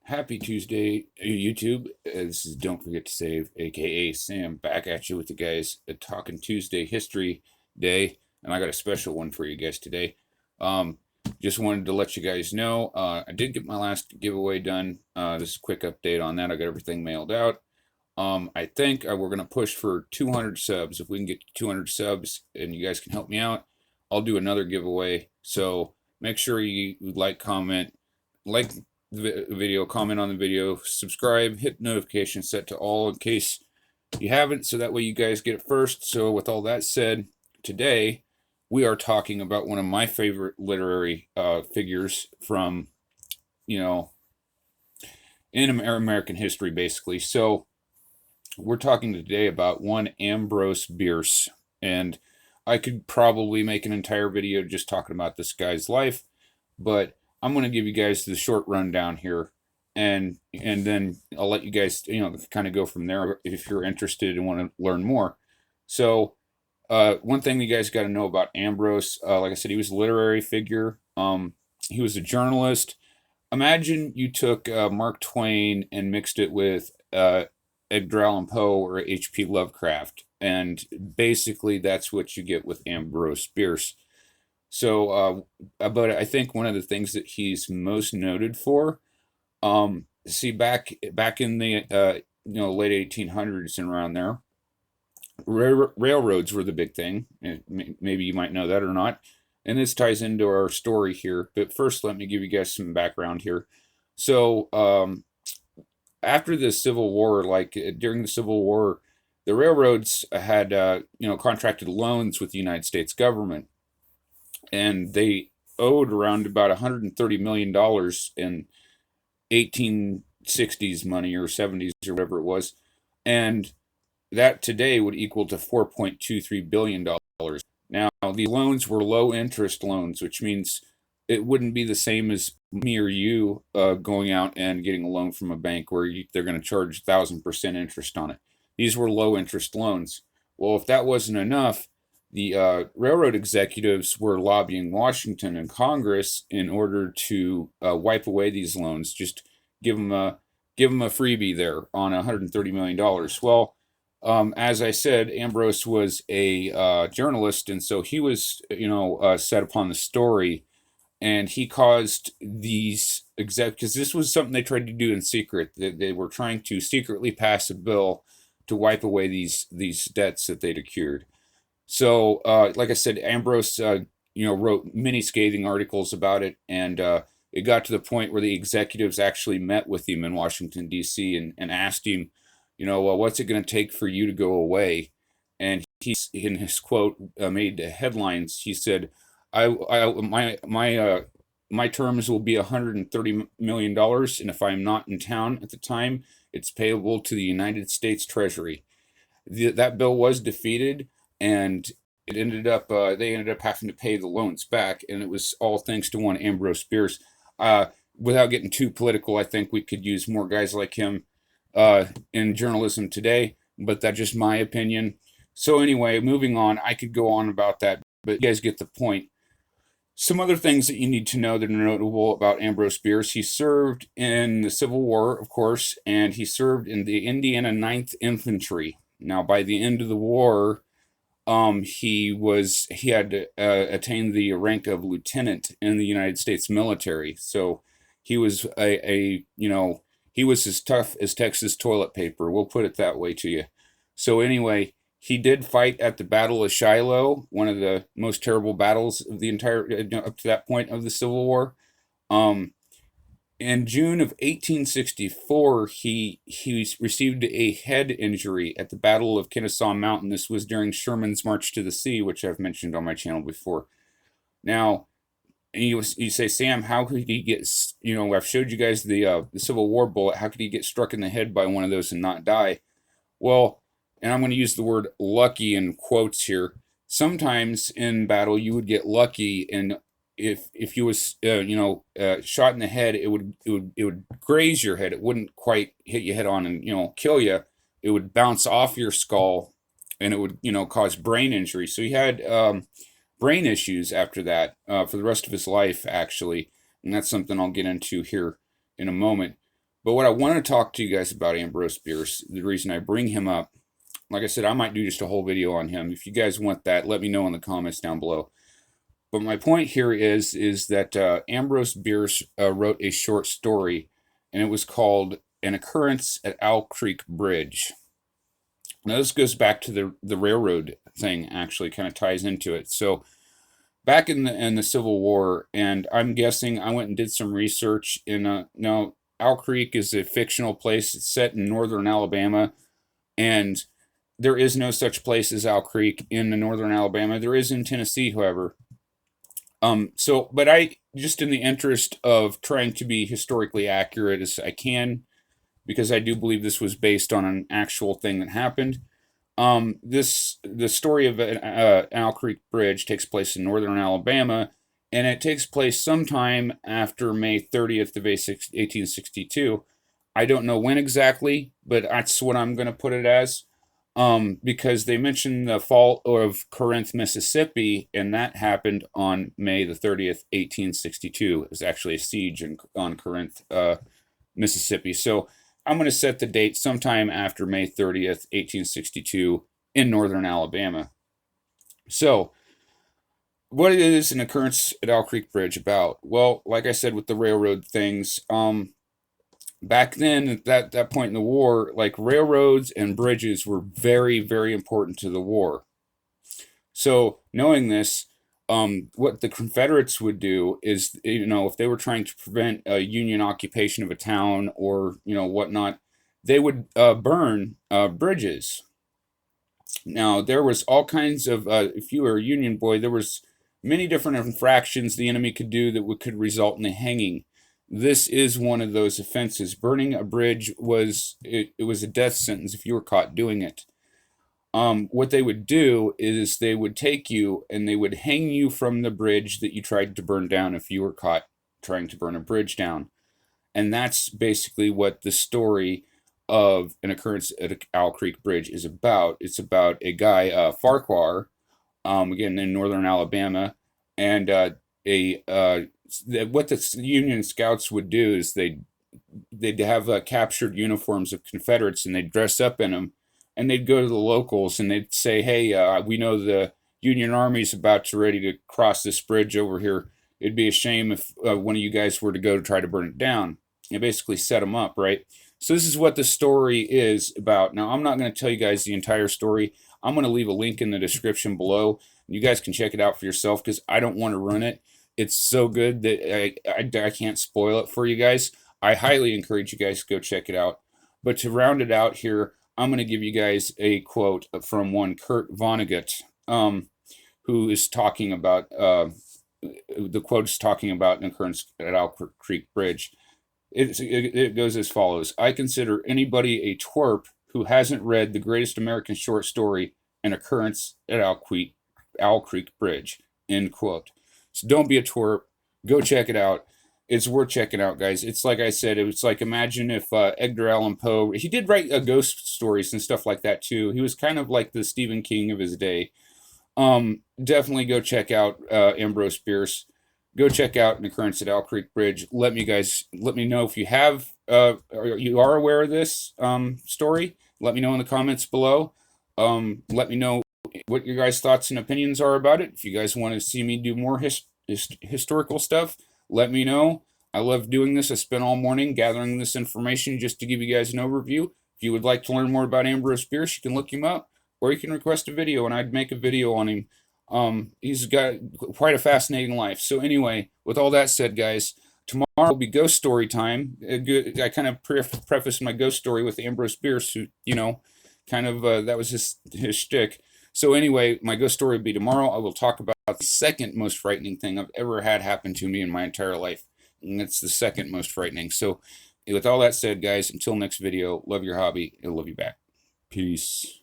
Happy Tuesday, YouTube. This is Don't Forget to Save, aka Sam, back at you with the guys at Talkin Tuesday History Day, and I got a special one for you guys today. Just wanted to let you guys know I did get my last giveaway done. This is a quick update on that. I got everything mailed out. I think we're gonna push for 200 subs. If we can get 200 subs, and you guys can help me out, I'll do another giveaway. So make sure you like, comment, like the video, comment on the video, subscribe, hit notification set to all in case you haven't, so that way you guys get it first. So with all that said, today we are talking about one of my favorite literary figures from, in American history, basically. So we're talking today about one Ambrose Bierce, and I could probably make an entire video just talking about this guy's life, but I'm going to give you guys the short rundown here, and then I'll let you guys, kind of go from there if you're interested and want to learn more. So, one thing you guys got to know about Ambrose, like I said, he was a literary figure. He was a journalist. Imagine you took Mark Twain and mixed it with Edgar Allan Poe or H.P. Lovecraft, and basically that's what you get with Ambrose Bierce. So, but I think one of the things that he's most noted for, see, back in the late 1800s and around there, railroads were the big thing. Maybe you might know that or not. And this ties into our story here. But first, let me give you guys some background here. So, after the Civil War, during the Civil War, the railroads had contracted loans with the United States government, and they owed around about $130 million in 1860s money or 70s or whatever it was, and that today would equal to $4.23 billion. Now, these loans were low interest loans, which means it wouldn't be the same as me or you going out and getting a loan from a bank where they're going to charge 1,000% interest on it. These were low interest loans. Well, if that wasn't enough, the railroad executives were lobbying Washington and Congress in order to wipe away these loans, just give them a freebie there on $130 million. Well, as I said, Ambrose was a journalist, and so he was, set upon the story, and he caused these because this was something they tried to do in secret. They were trying to secretly pass a bill to wipe away these debts that they'd accrued. So, like I said, Ambrose, wrote many scathing articles about it, and it got to the point where the executives actually met with him in Washington, D.C., and asked him, what's it going to take for you to go away? And he, in his quote, made headlines. He said, my terms will be $130 million, and if I'm not in town at the time, it's payable to the United States Treasury. That bill was defeated, and it ended up they ended up having to pay the loans back, and it was all thanks to one Ambrose Bierce. Without getting too political, I think we could use more guys like him in journalism today, but that's just my opinion. So anyway, moving on, I could go on about that, but you guys get the point. Some other things that you need to know that are notable about Ambrose Bierce: he served in the Civil War, of course, and he served in the Indiana 9th Infantry. Now, by the end of the war, he had attained the rank of lieutenant in the United States military. So he was he was as tough as Texas toilet paper. We'll put it that way to you. So anyway, he did fight at the Battle of Shiloh, one of the most terrible battles of the entire up to that point of the Civil War. In June of 1864, he received a head injury at the Battle of Kennesaw Mountain. This was during Sherman's March to the Sea, which I've mentioned on my channel before. Now, you say, Sam, how could he get, I've showed you guys the Civil War bullet. How could he get struck in the head by one of those and not die? Well, and I'm going to use the word lucky in quotes here. Sometimes in battle, you would get lucky, and if you was shot in the head, it would graze your head. It wouldn't quite hit you head on and kill you. It would bounce off your skull, and it would cause brain injury. So he had brain issues after that for the rest of his life, actually, and that's something I'll get into here in a moment. But what I want to talk to you guys about Ambrose Bierce, the reason I bring him up, like I said, I might do just a whole video on him. If you guys want that, let me know in the comments down below. But my point here is that Ambrose Bierce wrote a short story, and it was called An Occurrence at Owl Creek Bridge. Now this goes back to the railroad thing, actually kind of ties into it. So back in the Civil War, and I'm guessing I went and did some research in now Owl Creek is a fictional place. It's set in northern Alabama, and there is no such place as Owl Creek in the northern Alabama. There is in Tennessee, however. But I, just in the interest of trying to be historically accurate as I can, because I do believe this was based on an actual thing that happened. The story of Owl Creek Bridge takes place in northern Alabama, and it takes place sometime after May 30th of 1862. I don't know when exactly, but that's what I'm going to put it as. Because they mentioned the fall of Corinth, Mississippi, and that happened on May the 30th, 1862. It was actually a siege on Corinth, Mississippi. So I'm going to set the date sometime after May 30th, 1862 in northern Alabama. So what is An Occurrence at Owl Creek Bridge about? Well, like I said with the railroad things, back then, at that point in the war, like railroads and bridges were very, very important to the war. So knowing this, what the Confederates would do is, if they were trying to prevent a Union occupation of a town or, whatnot, they would burn bridges. Now, there was all kinds of, if you were a Union boy, there was many different infractions the enemy could do that could result in a hanging. This is one of those offenses. Burning a bridge was a death sentence if you were caught doing it. What they would do is they would take you and they would hang you from the bridge that you tried to burn down if you were caught trying to burn a bridge down. And that's basically what the story of An Occurrence at Owl Creek Bridge is about. It's about a guy, Farquhar, again in northern Alabama, and what the Union Scouts would do is they'd have captured uniforms of Confederates, and they'd dress up in them, and they'd go to the locals and they'd say, hey, we know the Union Army's about to ready to cross this bridge over here. It'd be a shame if one of you guys were to go to try to burn it down. And basically set them up, right? So this is what the story is about. Now, I'm not going to tell you guys the entire story. I'm going to leave a link in the description below. You guys can check it out for yourself because I don't want to run it. It's so good that I can't spoil it for you guys. I highly encourage you guys to go check it out. But to round it out here, I'm going to give you guys a quote from one Kurt Vonnegut, who is talking about, the quote is talking about An Occurrence at Owl Creek Bridge. It goes as follows. I consider anybody a twerp who hasn't read the greatest American short story, An Occurrence at Owl Creek Bridge, end quote. So don't be a twerp. Go check it out. It's worth checking out, guys. It's like I said, it's like, imagine if Edgar Allan Poe, he did write ghost stories and stuff like that too. He was kind of like the Stephen King of his day. Definitely go check out Ambrose Bierce. Go check out An Occurrence at Owl Creek Bridge. Let me know if you have, you are aware of this story. Let me know in the comments below. Let me know what your guys' thoughts and opinions are about it. If you guys want to see me do more historical stuff, let me know. I love doing this. I spent all morning gathering this information just to give you guys an overview. If you would like to learn more about Ambrose Bierce, you can look him up, or you can request a video and I'd make a video on him. He's got quite a fascinating life. So anyway, with all that said, guys, tomorrow will be ghost story time. I kind of prefaced my ghost story with Ambrose Bierce, who, kind of, that was his shtick. So anyway, my ghost story will be tomorrow. I will talk about the second most frightening thing I've ever had happen to me in my entire life. And it's the second most frightening. So with all that said, guys, until next video, love your hobby. I'll love you back. Peace.